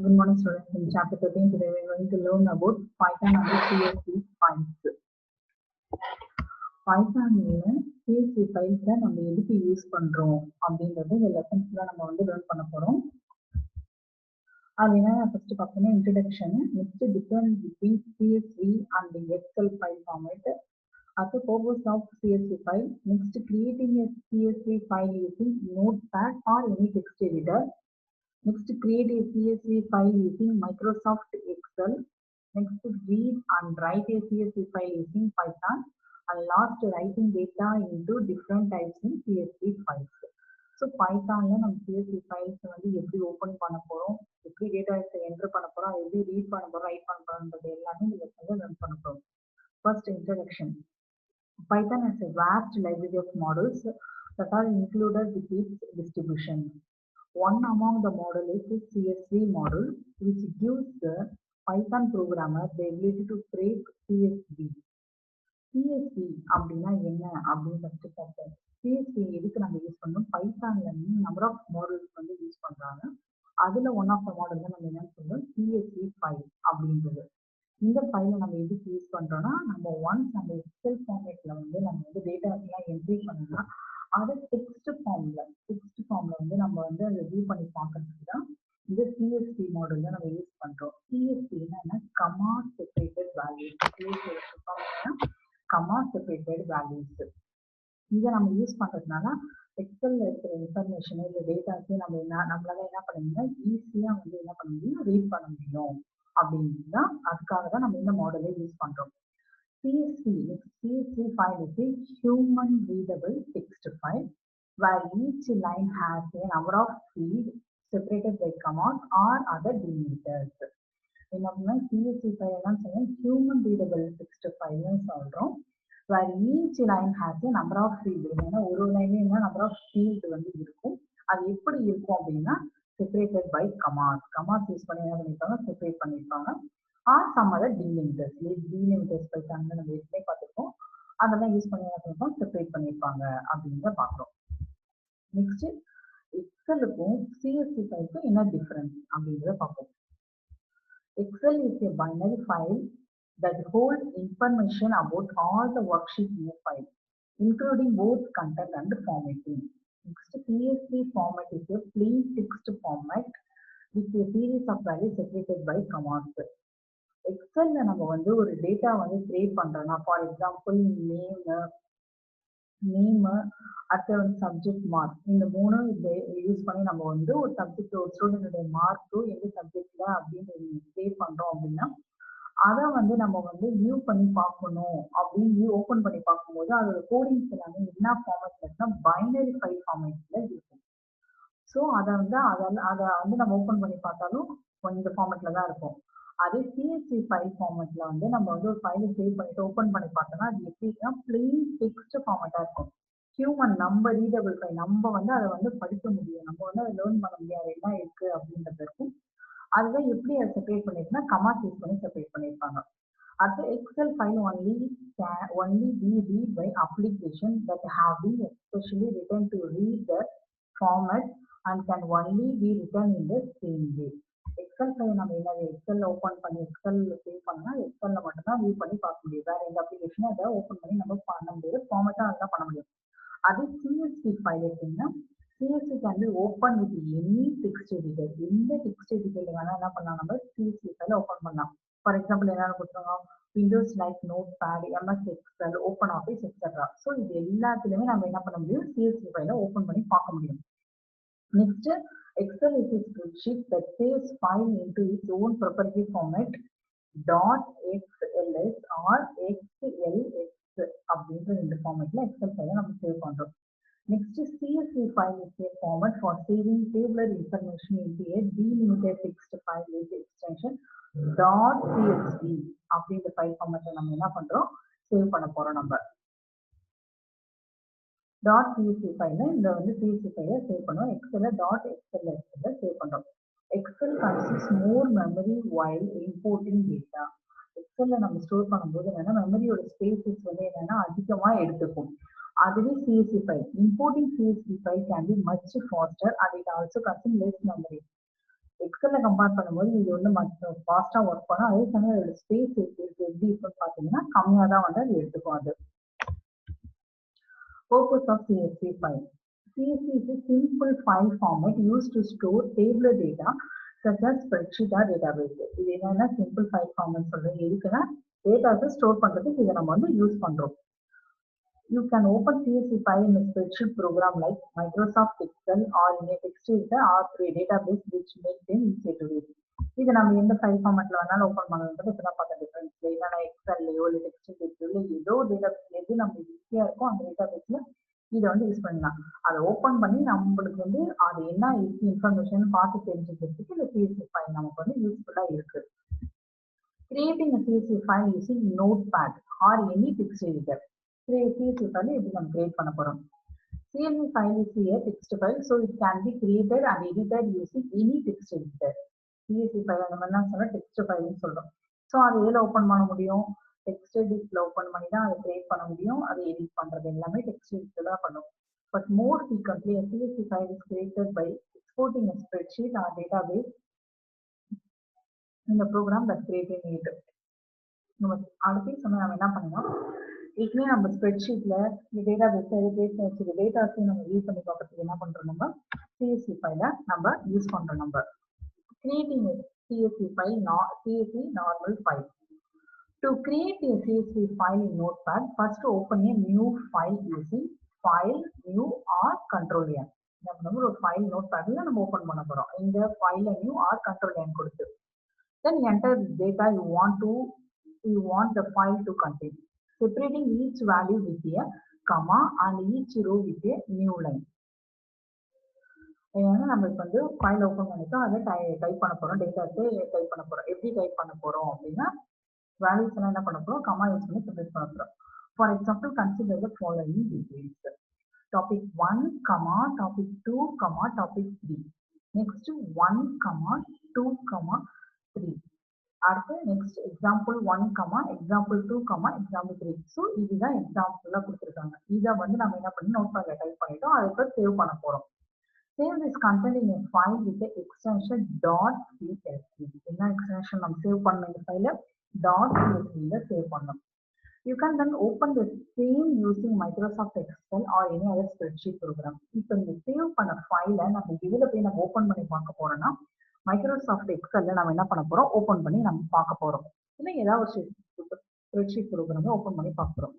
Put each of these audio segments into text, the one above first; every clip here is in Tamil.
Good morning, students. In chapter 13, today we are going to learn about Python and CSV files. Python CSV files நம்ம எதுக்கு யூஸ் பண்றோம் அப்படிங்கறது இந்த லெசன்ஸ்ல நம்ம வந்து லேர்ன் பண்ண போறோம். அது என்ன ஃபர்ஸ்ட் பார்த்தோம்னா introduction, next difference between CSV and the Excel file format. At the purpose of CSV file, next creating a CSV file using Notepad or any text editor. Next, create a CSV file using Microsoft Excel. Next, read and write a CSV file using Python. And last, writing data into different types in CSV files. So, Python la நம்ம CSV files வந்து எப்படி ஓபன் பண்ண போறோம், எப்படி டேட்டா என்டர் பண்ண போறோம், எப்படி ரீட் பண்ண போறோம், ரைட் பண்ண போறோம்ன்றது எல்லாமே இந்த லெசன்ல லேர்ன் பண்ண போறோம். First, introduction. Python has a vast library of models that are included with its distribution. One among the model is the CSV model, which gives the Python programmer the ability to break CSV. CSV அப்படின்னா என்ன அப்படின்னு ஃபர்ஸ்ட் பார்த்தோம். CSV எதுக்கு நம்ம யூஸ் பண்ணோம்? பைத்தான்ல நம்பர் ஆஃப் மாடல்ஸ் வந்து யூஸ் பண்றாங்க. அதுல ஒன் ஆஃப் த மாடல் தான் நம்ம என்னன்னு சொல்றோம், CSV ஃபைல் அப்படின்றது. இந்த ஃபைலை நம்ம எதுக்கு யூஸ் பண்றோம்னா, நம்ம ஒன்ஸ் நம்ம எக்ஸல் ஃபார்மேட்ல வந்து நம்ம வந்து டேட்டாஸ் எல்லாம் என்ட்ரி பண்ணோம்னா அதை டெக்ஸ்ட் ஃபார்ம்ல வந்து நம்ம வந்து அதை வியூ பண்ணி பார்க்கறதுக்கு தான் இந்த CSV மாடல் தான் நம்ம யூஸ் பண்றோம். CSV என்னன்னா comma separated values, comma separated values. இதை நம்ம யூஸ் பண்றதுனால எக்ஸல்ல இருக்கிற இன்ஃபர்மேஷன் இல்லை டேட்டாஸையும் நம்மளால என்ன பண்ண முடியும், ஈஸியா வந்து என்ன பண்ண முடியும், ரீட் பண்ண முடியும் அப்படின்னு தான், அதுக்காக தான் நம்ம இந்த மாடலை யூஸ் பண்றோம். CSV file is a human readable text file where each line has a number of fields separated by commas or other delimiters. என்ன CSV file எல்லாம் சொல்ல human readable text file சொல்றோம். where each line has a number of fields. ஏன்னா ஒரு லைன்ல number of fields வந்து இருக்கும். அது எப்படி இருக்கும் அப்படின்னா separated by commas யூஸ் பண்ணி என்ன பண்ணிருப்பாங்க, செப்பரேட் பண்ணிருப்பாங்க. or some other delimiters. delimiters பைத்தான்ல நம்ம ஏற்கனவே பார்த்திருக்கோம். அதெல்லாம் யூஸ் பண்ணி என்ன பண்ணிருப்போம், செப்பரேட் பண்ணிருப்பாங்க அப்படின்றத பார்க்கிறோம். நெக்ஸ்ட் எக்ஸலுக்கும் CSV ஃபைலுக்கும் என்ன டிஃபரன்ஸ் அப்படின்றத பார்ப்போம். Excel is a binary file that holds information about all the worksheet in a file, including both content and formatting. Next, CSV format is a plain text format with a series of values separated by commas. எக்ஸல்ல நம்ம வந்து ஒரு டேட்டா வந்து கிரியேட் பண்றோம்னா, ஃபார் எக்ஸாம்பிள் நேம் அடுத்த வந்து சப்ஜெக்ட் மார்க், இந்த மூணு யூஸ் பண்ணி நம்ம வந்து ஒரு சப்ஜெக்ட் ஒரு ஸ்டூடெண்டோட மார்க்கு எந்த சப்ஜெக்ட்ல அப்படின்னு கிரியேட் பண்றோம் அப்படின்னா, அதை வந்து நம்ம வந்து வியூ பண்ணி பார்க்கணும் அப்படின்னு ஓப்பன் பண்ணி பார்க்கும்போது அதோட கோடிங்ஸ் எல்லாமே என்ன ஃபார்மேட்ல இருக்குன்னா பைனரி ஃபைல் ஃபார்மேட்ல இருக்கும். ஸோ அதை வந்து நம்ம ஓப்பன் பண்ணி பார்த்தாலும் இந்த ஃபார்மேட்ல தான் இருக்கும். அதே CSV ஃபைல் ஃபார்மேட்ல வந்து நம்ம வந்து ஒரு ஃபைலை சேவ் பண்ணிட்டு ஓப்பன் பண்ணி பார்த்தோம்னா அது எப்படின்னா பிளெயின் டெக்ஸ்ட் ஃபார்மேட்டா இருக்கும். ஹியூமன் நம்ம ரீடபிள் ஃபைல், நம்ம வந்து அதை வந்து படிக்க முடியும், நம்ம வந்து அதை லேர்ன் பண்ண முடியாது என்ன இருக்கு அப்படின்றது இருக்கும். அதுதான் எப்படி அதை செப்பரேட் பண்ணிருக்குன்னா கமாஸ் யூஸ் பண்ணி செப்பரேட் பண்ணியிருப்பாங்க. அது Excel file only be read by application that have been especially written to read the format and can only be written in the same way. Excel file நம்ம என்ன எக்ஸல்ல ஓப்பன் பண்ணி எக்ஸல்ல சேவ் பண்ணா எக்ஸல்ல மட்டும்தான் வியூ பண்ணி பார்க்க முடியும். வேற எந்த அப்ளிகேஷனும் அதை ஓப்பன் பண்ணி நம்ம பண்ண முடியாது, ஃபார்மேட்டா அதெல்லாம் பண்ண முடியும். அதே CSV ஃபைல் எப்படின்னா CSV can be open with any text editor. எந்த டெக்ஸ்ட் எடிட்டர்ல வேணா என்ன பண்ணலாம், நம்ம CSV ஃபைல ஓப்பன் பண்ணலாம். ஃபார் எக்ஸாம்பிள் என்ன கொடுத்துருக்கோம், Windows like Notepad, MS Excel, Open Office etcetera. So இது எல்லாத்துலயுமே நம்ம என்ன பண்ண முடியும், CSV ஃபைல ஓப்பன் பண்ணி பார்க்க முடியும். Next, Excel is a spreadsheet that saves file into its own proprietary format .xls or xlx அப்படின்ற இந்த ஃபார்மேட்ல எக்ஸல் ஃபைலை நம்ம சேவ் பண்றோம். Next, CSV file is a format for saving tabular information into a delimited text file with extension .csv அப்படின்ற ஃபைல் ஃபார்மேட்ல நம்ம என்ன பண்றோம், சேவ் பண்ண போறோம். நம்ம .csv ஃபைல இந்த வந்து CSV ஃபைலை சேவ் பண்ணுவோம். எக்ஸல்ல .xls சேவ் பண்றோம். எக்ஸல் கன்சிஸ்ட்ஸ் மோர் மெமரி while importing data. எக்ஸல்ல நம்ம ஸ்டோர் பண்ணும்போது என்னன்னா மெமரியோட ஸ்பேசஸ் வந்து என்னன்னா அதிகமா எடுத்துக்கும். அதுவே CSV file, importing CSV file can be much faster and it also consumes less memory. எக்ஸல்ல கம்பேர் பண்ணும்போது இது வந்து ஃபாஸ்டா ஒர்க் பண்ணும். அதே சமயம் அதோட ஸ்பேஸ் எப்படி இருக்குன்னு பாத்தீங்கன்னா கம்மியா தான் வந்து அது எடுத்துக்கும் அது. Purpose of CSV file. CSV is a simple file format used to store tabular data such as spreadsheet or database. இது என்னன்னா simple file format சொல்றது எதுக்குன்னா டேட்டாஸை ஸ்டோர் பண்றதுக்கு இதை நம்ம வந்து யூஸ் பண்றோம். You can open CSV file in a spreadsheet program like Microsoft Excel or in a text editor or through a database which makes them easy to read. இது நம்ம எந்த ஃபைல் ஃபார்மேட்ல வேணாலும் ஓப்பன் பண்ணணுன்றது இப்பதான் பார்த்த டிஃபரன்ஸ். இல்லைன்னா எக்ஸல்லையோ இல்லை டெக்ஸ்ட் எடிட்டர்லையோ ஏதோ டேட்டாபேஸ் எது நம்ம ஈஸியா இருக்கோ அந்த டேட்டாபேஸ்ல இதை வந்து யூஸ் பண்ணலாம். அதை ஓப்பன் பண்ணி நம்மளுக்கு வந்து அது என்ன இருக்கு இன்ஃபர்மேஷன் பார்த்து தெரிஞ்சுக்கிறதுக்கு இந்த CSV ஃபைல் நமக்கு வந்து யூஸ்ஃபுல்லா இருக்கு. Creating a CSV file using Notepad or any text editor. CSV file எப்படி நம்ம கிரியேட் பண்ண போறோம். CSV file is a text file, so it can be created and edited using any text editor. CSV file நம்ம என்ன சொல்றோம் டெக்ஸ்ட் ஃபைல்னு சொல்றோம். ஸோ அதை எதில் ஓப்பன் பண்ண முடியும், டெக்ஸ்ட் எடிட்ல ஓப்பன் பண்ணி தான் அதை கிரியேட் பண்ண முடியும். அதை எடிட் பண்றது எல்லாமே டெக்ஸ்ட் எடிட்ல தான் பண்ணும். But more frequently, a CSV file is created by exporting a spreadsheet or database in the program that creating it. நம்ம அடுத்த சமயம் நம்ம என்ன பண்ணணும், ஏற்கனவே நம்ம ஸ்ப்ரெட்ஷீட்ல இந்த டேட்டாபேஸ் வச்சுக்க டேட்டாஸையும் நம்ம யூஸ் பண்ணி பார்க்கறதுக்கு என்ன பண்றோம், நம்ம CSV ஃபைலை நம்ம யூஸ் பண்றோம். நம்ம creating a CSV file, CSV normal file. To create a CSV file in Notepad, first open a new file using File, New or Control N. நம்ம ஒரு ஃபைல் நோட்பேட்ல நம்ம ஓபன் பண்ண போறோம். இந்த ஃபைல நியூ ஆர் கண்ட்ரோல் N கொடுத்து then enter the data you want the file to contain, separating each value with a comma and each row with a new line. ஏன்னா நம்ம இப்போ வந்து ஃபைல் ஓப்பன் பண்ணிட்டோம், அதை டைப் பண்ண போறோம், டேட்டாஸை டைப் பண்ண போறோம். எப்படி டைப் பண்ண போறோம் அப்படின்னா வேல்யூஸ் எல்லாம் என்ன பண்ண போறோம், கமா யூஸ் பண்ணி செப்பரேட் பண்ண போறோம். For example consider the following details. Topic 1, topic 2, topic 3. Next 1, 2, 3. அடுத்து next example 1, example 2, example 3. So இதுதான் எக்ஸாம்பிளா கொடுத்துருக்காங்க. இதை வந்து நம்ம என்ன பண்ணி நோட்பேட்ல டைப் பண்ணிட்டோம், அதை சேவ் பண்ண போறோம். Save this content in a file with the extension .csv. என்ன எக்ஸ்டென்ஷன் நம்ம சேவ் பண்ண இந்த ஃபைல .csv சேவ் பண்ணோம். You can then open the same using Microsoft Excel or any other spreadsheet program. இப்போ இந்த சேவ் பண்ண ஃபைல நம்ம இதுல போய் நம்ம ஓபன் பண்ணி பார்க்க போறோம்னா மைக்ரோசாஃப்ட் எக்ஸல்ல நம்ம என்ன பண்ண போறோம், ஓபன் பண்ணி நம்ம பார்க்க போறோம். இல்லை ஏதாவது ஸ்ப்ரெட்ஷீட் ப்ரோக்ராம் ஓபன் பண்ணி பார்க்குறோம்.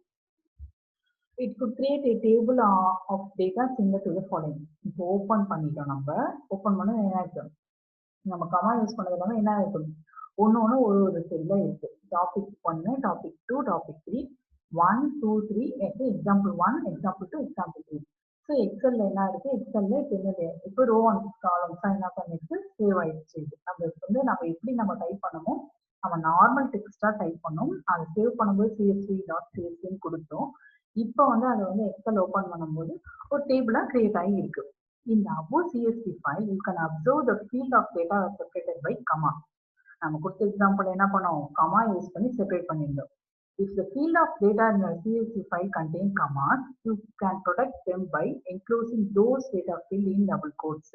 It could create a table of data similar to the following. இப்போ ஓபன் பண்ணிட்டோம், நம்ம ஓபன் பண்ண என்ன ஆயிடும், நம்ம கமா யூஸ் பண்ணது எல்லாமே என்ன ஆயிடும், ஒன்னு ஒரு செல்ல இருக்கு. Topic 1, topic 2, topic 3, 1, 2, 3, example 1, example 2, example 3. So எக்ஸல்ல என்ன இருக்கு, எக்ஸல்ல இப்போ ரோ அண்ட் காலம்ஸா என்ன பண்ணிட்டு சேவ் ஆயிடுச்சு. நம்ம எப்படி நம்ம டைப் பண்ணமோ நம்ம நார்மல் டெக்ஸ்டா டைப் பண்ணோம், அதை சேவ் பண்ணும்போது csv.csv கொடுத்தோம். இப்போ வந்து அதை வந்து எக்ஸல் ஓபன் பண்ணும்போது ஒரு டேபிளா கிரியேட் ஆகி இருக்கு. இந்த above CSV file you can observe the field of data separated by comma. நம்ம கொடுத்த எக்ஸாம்பிள் என்ன பண்ணோம், கமா யூஸ் பண்ணி செப்பரேட் பண்ணிருந்தோம். If the field of data in your CSV file contain commas, you can protect them by enclosing those data field in double quotes.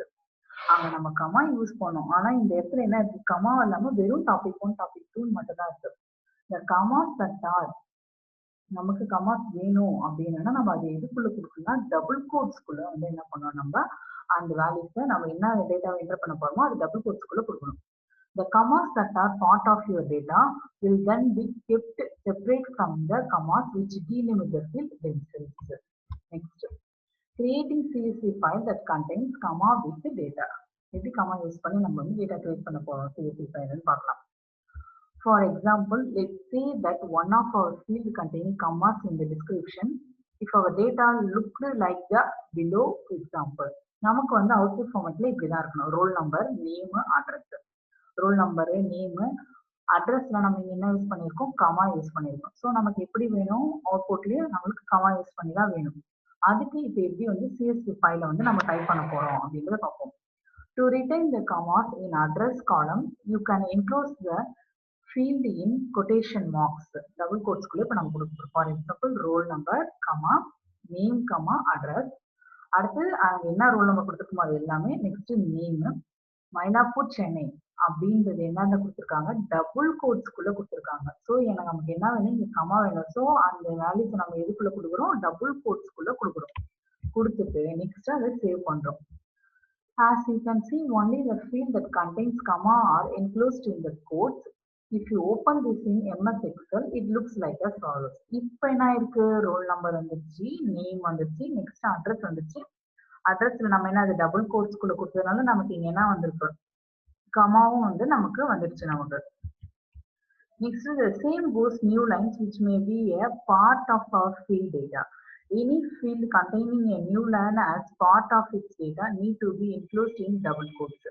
அங்க நம்ம கமா யூஸ் பண்ணோம், ஆனா இந்த இடத்துல என்ன இருக்கு, கமா இல்லாம வெறும் டாபிக் 1, டாபிக் 2 மட்டும் தான் இருக்கு. இந்த commas that are நமக்கு கமாஸ் வேணும் அப்படின்னா நம்ம அது எதுக்குள்ள கொடுக்கலாம், டபுள் கோட்ஸ்குள்ள வந்து என்ன பண்ணோம், நம்ம அந்த வேல்யூஸை நம்ம என்ன டேட்டாவை என்டர் பண்ண போறோமோ அது டபுள் கோட்ஸ்குள்ள கொடுக்கணும். The commas that are part of your data will then be kept separate from the commas which delimit the field themselves. Next, creating CSV file that contains comma with the data. எப்படி கமா யூஸ் பண்ணி நம்ம வந்து டேட்டா கிரியேட் பண்ண போறோம் CSV ஃபைல்னு பார்க்கலாம். For example, let's say that one of our field containing commas in the description. If our data looked like the below example, நமக்கு வந்து அவுட்புட் ஃபார்மேட்ல இப்படிதான் இருக்கணும். Roll number, name, address. Roll number, name, அட்ரஸ்ல நம்ம என்ன யூஸ் பண்ணியிருக்கோம், கமா யூஸ் பண்ணியிருக்கோம். ஸோ நமக்கு எப்படி வேணும், அவுட்புட்லயும் நம்மளுக்கு கமா யூஸ் பண்ணி தான் வேணும். அதுக்கு இப்போ எப்படி வந்து CSV ஃபைல வந்து நம்ம டைப் பண்ண போறோம் அப்படின்றத பார்ப்போம். To retain the commas in address column, you can enclose the field in quotation marks. Double quotes குள்ள இப்ப நம்ம கொடுக்கிறோம். For example, roll number, comma, name, comma, address. அடுத்து அங்க என்ன ரோல் நம்பர் கொடுத்துருக்கோமோ அது எல்லாமே, நெக்ஸ்ட் நேம், மயிலாப்பூர் சென்னை அப்படின்றது என்னென்ன கொடுத்துருக்காங்க, டபுள் கோட்ஸ்குள்ள கொடுத்துருக்காங்க. ஸோ எனக்கு நமக்கு என்ன வேணும், இங்க கமா வேணும். ஸோ அந்த வேல்யூஸ் நம்ம எதுக்குள்ள கொடுக்குறோம், டபுள் கோட்ஸ்குள்ள கொடுக்குறோம். கொடுத்துட்டு நெக்ஸ்ட் அதை சேவ் பண்றோம். As you can see, only the field that contains comma are enclosed in the quotes. If you open this in MS Excel, it looks like as follows. இப்போ என்ன இருக்கு, ரோல் நம்பர் வந்துருச்சு, நேம் வந்துருச்சு, நெக்ஸ்ட் அட்ரஸ் வந்துருச்சு. அட்ரஸ்ல நம்ம என்ன அது டபுள் கோட்ஸ்குள்ள கொடுத்ததுனால நமக்கு இங்க என்ன வந்திருக்கு, கமாவும் வந்து நமக்கு வந்துருச்சு நமக்கு. Next, the same goes new lines which may be a part of our field data. Any field containing a new line as part of its data need to be enclosed in double quotes.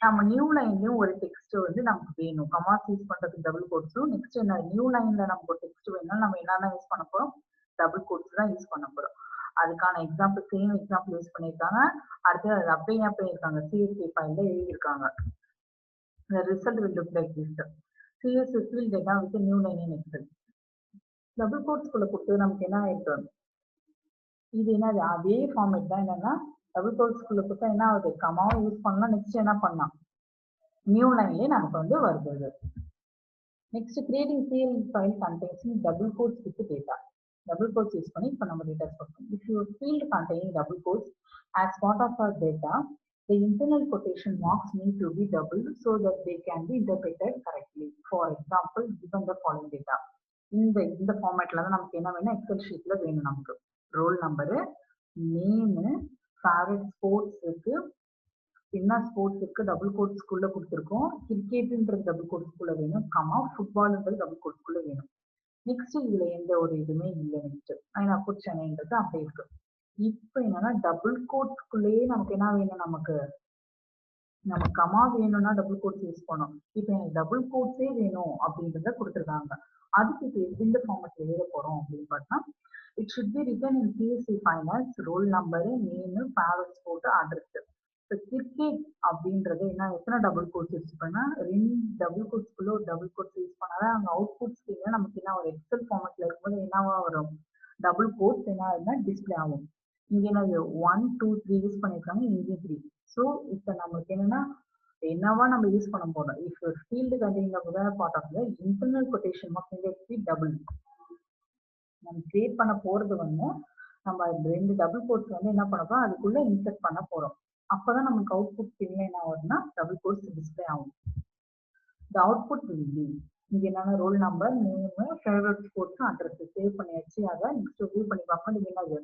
நம்ம நியூ லைன்லயும் ஒரு டெக்ஸ்ட் வந்து நமக்கு வேணும், கமாஸ் யூஸ் பண்றதுக்கு டபுள் கோட்ஸும். நெக்ஸ்ட் என்ன, நியூ லைன்ல நமக்கு ஒரு டெக்ஸ்ட் வேணும்னா நம்ம என்னென்ன யூஸ் பண்ண போறோம், டபுள் கோட்ஸ் தான் யூஸ் பண்ண போறோம். அதுக்கான எக்ஸாம்பிள், சேம் எக்ஸாம்பிள் யூஸ் பண்ணியிருக்காங்க. அடுத்து அது அப்படியே என்ன பண்ணியிருக்காங்க, சிஎஸ்வி ஃபைல்ல எழுதியிருக்காங்க. The result will look like this. CSV field data with a new line in Excel. Double கோட்ஸ்குள்ள கொடுத்து நமக்கு என்ன ஆயிருக்கு, இது என்னது அதே ஃபார்மேட் தான். என்னன்னா டபுள் கோட்ஸ்குள்ள கொடுத்தா என்ன ஆகுது, கமாவும் யூஸ் பண்ணலாம். நெக்ஸ்ட் என்ன பண்ணலாம், நியூ லைன்லயே நமக்கு வந்து வருது. Next, creating CSV file contains double quotes with data. Double quotes use பண்ணி இப்போ நம்ம டேட்டா பார்க்கணும். If you field containing double quotes as part of our data, the internal quotation marks need to be doubled so that they can be interpreted correctly. For example, given the following data. இந்த ஃபார்மேட்ல தான் நமக்கு என்ன வேணும், எக்ஸல் ஷீட்ல வேணும் நமக்கு. Roll number, name, favourite sports இருக்கு, என்ன ஸ்போர்ட்ஸ் இருக்கு, டபுள் கோட்ஸ்குள்ள கொடுத்துருக்கோம். கிரிக்கெட்ன்றது டபுள் கோட்ஸ்குள்ள வேணும், கமா ஃபுட்பால்ன்றது டபுள் கோட்ஸ்குள்ள வேணும். நெக்ஸ்ட் இதுல எந்த ஒரு இதுவுமே இல்லை. நெக்ஸ்ட் மயிலாப்பூர் சென்னைன்றது அப்படியே இருக்கு. இப்போ என்னன்னா டபுள் கோட்ஸ்குள்ளேயே நமக்கு என்ன வேணும், நம்ம கமா வேணும்னா டபுள் கோட்ஸ் யூஸ் பண்ணோம். இப்போ எனக்கு டபுள் கோட்ஸே வேணும் அப்படின்றத கொடுத்துருக்காங்க. அதுக்கு இந்த ஃபார்மேட்ல எழுத போறோம் அப்படின்னு பார்த்தா, it should be written in CSV finals, roll number, name, favourite sport, address. இப்போ கிரிக்கெட் அப்படின்றது என்ன, எத்தனை டபுள் கோட்ஸ் யூஸ் பண்ணா, 2 டபுள் கோட்ஸ்குள்ள ஒரு டபுள் கோட்ஸ் யூஸ் பண்ணாதான் அங்கே அவுட்புட் ஸ்கிரீன்ல நமக்கு என்ன ஒரு எக்ஸல் ஃபார்மேட்ல இருக்கும்போது என்னவா வரும், டபுள் கோட்ஸ் என்ன ஆகுதுன்னா டிஸ்பிளே ஆகும். இங்க என்னது 1 2 3 யூஸ் பண்ணிருக்காங்க, இங்கே 3. ஸோ இப்போ நமக்கு என்னவா நம்ம யூஸ் பண்ண போறோம், if field containing of the part of the internal quotation ஆஃப் இந்த டபுள் நம்ம கிரியேட் பண்ண போறது வந்து நம்ம 2 டபுள் கோட்ஸ் வந்து என்ன பண்ண போறோம், அதுக்குள்ள இன்சர்ட் பண்ண போறோம். அப்பதான் நமக்கு அவுட்புட் ஸ்கிரீன்ல என்ன ஆகுதுன்னா டபுள் கோட்ஸ் டிஸ்பிளே ஆகும். த அவுட்புட் வில் பி, இங்க என்னன்னா roll number, name, favourite sports, address save பண்ணியாச்சு. அதை நெக்ஸ்ட் வியூ பண்ணி பார்ப்போம். இது என்னது,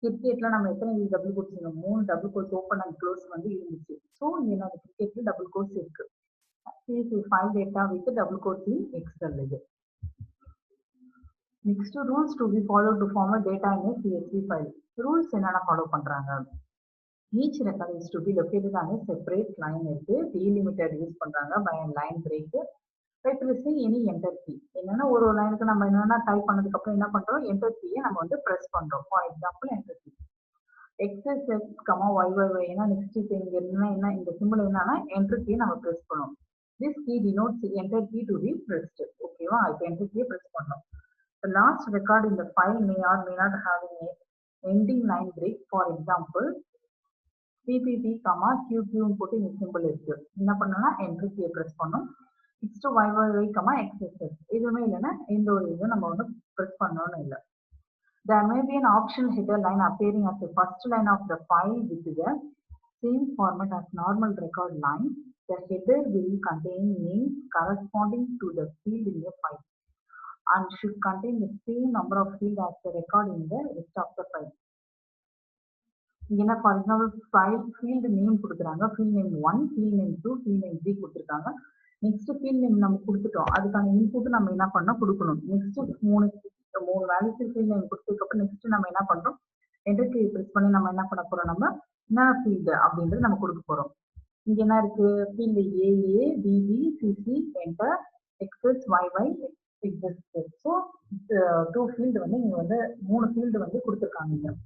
கிரிக்கெட்ல நம்ம எத்தனை double quotes, 3 double quotes open and close வந்து இருந்துச்சு. ஸோ என்ன கிரிக்கெட்ல டபுள் கோட்ஸ் இருக்கு. CSV file data with double quotes in Excel. இது next, rules to be follow to form data in CSV file. Rules என்னென்ன ஃபாலோ பண்றாங்க, each record is to be located on a separate line இருக்கு, delimited யூஸ் பண்றாங்க by a line break. by pressing any enter key. என்னன்னா ஒரு லைனுக்கு நம்ம என்னன்னா டைப் பண்ணதுக்கு அப்புறம் என்ன பண்றோம், enter key நம்ம வந்து பிரஸ் பண்றோம். For example enter key xxx, yy, ஏன்னா நெக்ஸ்ட் இப்போ இங்க என்ன இந்த சிம்பிள் என்னன்னா enter key நம்ம பிரஸ் பண்ணோம். this key denotes enter key to be pressed. ஓகேவா, இப்போ enter key பிரஸ் பண்ணோம். the last record in the file may or may not have an ending line break. for example PPP, QQ போட்டு இந்த சிம்பிள் இருக்கு. என்ன பண்ணோம்னா enter key பிரஸ் பண்ணோம். நெக்ஸ்ட் YYY, XXX இதுவுமே இல்லைன்னா எந்த ஒரு இதுவும் நம்ம வந்து பிரஸ் பண்ணணும்னு இல்லை. There may be an optional header line appearing as the first line of the file with the same format as normal record line. The header will contain names corresponding to the field in the file and should contain the same number of fields as the record in the rest of the file. இங்க for example file field name கொடுக்குறாங்க, field name 1, field name 2, field name 3 கொடுத்துருக்காங்க. நெக்ஸ்ட் ஃபீல்ட் நேம் நம்ம கொடுத்துட்டோம், அதுக்கான இன்புட் நம்ம என்ன பண்ண கொடுக்கணும். நெக்ஸ்ட் 3 வேல்யூஸ் ஃபீல்ட் நேம் கொடுத்ததுக்கப்புறம் நெக்ஸ்ட் நம்ம என்ன பண்றோம், என்டர் கீ பிரஸ் பண்ணி நம்ம என்ன பண்ண போறோம், நம்ம என்ன ஃபீல்டு அப்படின்றது நம்ம கொடுக்க போறோம். இங்க என்ன இருக்கு, field AA, BB, CC, enter, XS, YY, XZ. So 2 field வந்து இங்க வந்து 3 ஃபீல்டு வந்து கொடுத்துருக்காங்க.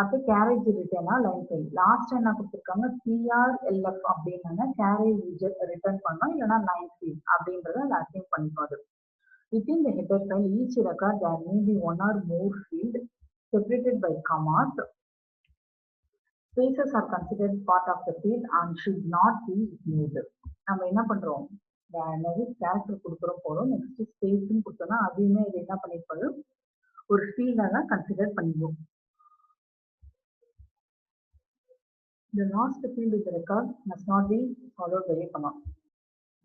அப்போ கேரேஜ் ரிட்டர்னா லைன் ஃபைல் லாஸ்ட் என்ன கொடுத்துருக்காங்க, CRLF அப்படின்னா கேரேஜ் ரிட்டர்ன் பண்ணோம், இல்லைன்னா லைன் ஃபீல் அப்படின்றத assign பண்ணிப்பாது. within the header file each record there may be 1 or more field separated by commas. Spaces are considered part of the field and should not be ignored. நம்ம என்ன பண்றோம், நிறைய கேரக்டர் கொடுக்குறோம் போறோம், நெக்ஸ்ட் ஸ்பேஸ்ன்னு கொடுத்தோம்னா அதையுமே இது என்ன பண்ணிருப்போம், ஒரு ஃபீல்டா தான் கன்சிடர் பண்ணிடுவோம். The last field in the record must not be followed by a comma.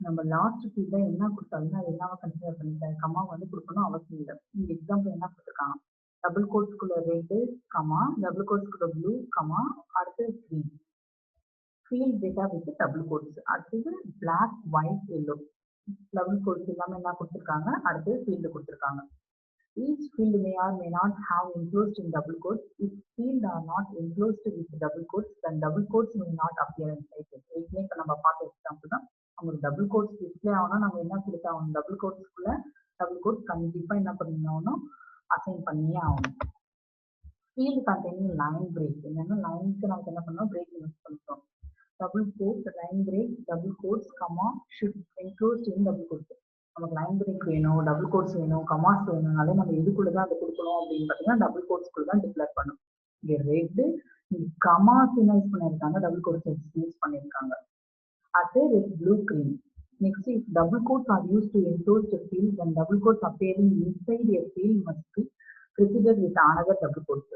நம்ம லாஸ்ட் ஃபீல்ட்ல என்ன கொடுத்தாலும் அது என்னவா கன்சிடர் பண்ணிட்டேன், கமா வந்து கொடுக்கணும் அவசியம் இல்லை. இந்த எக்ஸாம்பிள் என்ன கொடுத்துருக்காங்க, டபுள் கோட்ஸ்குள்ள ரெட்டு கமா, டபுள் கோட்ஸ்குள்ள ப்ளூ கமா, அடுத்து green. Field data with double quotes, அடுத்தது black white yellow. Double quotes எல்லாமே என்ன கொடுத்துருக்காங்க, அடுத்து ஃபீல்டு கொடுத்துருக்காங்க. Each field may or may not have enclosed in double quotes. If field are not enclosed with double quotes, then double quotes may not appear inside it. இதுவே இப்போ நம்ம பார்த்த எக்ஸாம்பிள் தான். அவங்க டபுள் கோட்ஸ் டிஸ்பிளே ஆகணும், நம்ம என்ன கொடுத்தாகணும், டபுள் கோட்ஸ்க்குள்ள டபுள் கோட்ஸ் கண்டிப்பாக என்ன பண்ணிடணும், அசைன் பண்ணியே ஆகணும். ஃபீல்டு கண்டெய்னிங் லைன் பிரேக், என்னன்னா லைனுக்கு நமக்கு என்ன பண்ணணும், பிரேக் யூஸ் பண்ணிட்டோம். Double quote, line break, double quotes comma should enclosed in double quotes. நமக்கு லைன் பிரேக் வேணும், டபுள் கோட்ஸ் வேணும், கமாஸ் வேணும்னாலே நம்ம எதுக்குள்ள தான் அதை கொடுக்கணும் அப்படின்னு பார்த்தீங்கன்னா டபுள் கோட்ஸ்க்குள்ள தான் டிக்ளேர் பண்ணணும். இங்கே ரெட்டு கமாஸ் யூஸ் பண்ணியிருக்காங்க, டபுள் கோட்ஸ் யூஸ் பண்ணியிருக்காங்க. அடுத்து with blue green. Next, if double quotes are used to enclose the field, then double quotes appearing inside a field must be preceded with another double quotes.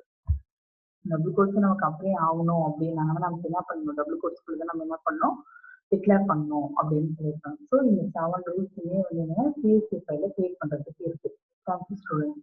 Double quotes நமக்கு அப்படியே ஆகணும் அப்படின்னாங்க, நமக்கு என்ன பண்ணணும், டபுள் கோட்ஸ்க்குள்ள நம்ம என்ன பண்ணணும், டிக்ளேர் பண்ணணும் அப்படின்னு சொல்லியிருக்காங்க. ஸோ இந்த 7 ரூல்ஸுமே வந்து என்ன சிஎஸ்சி ஃபைல கிரியேட் பண்ணுறதுக்கு இருக்கு. Thank you student.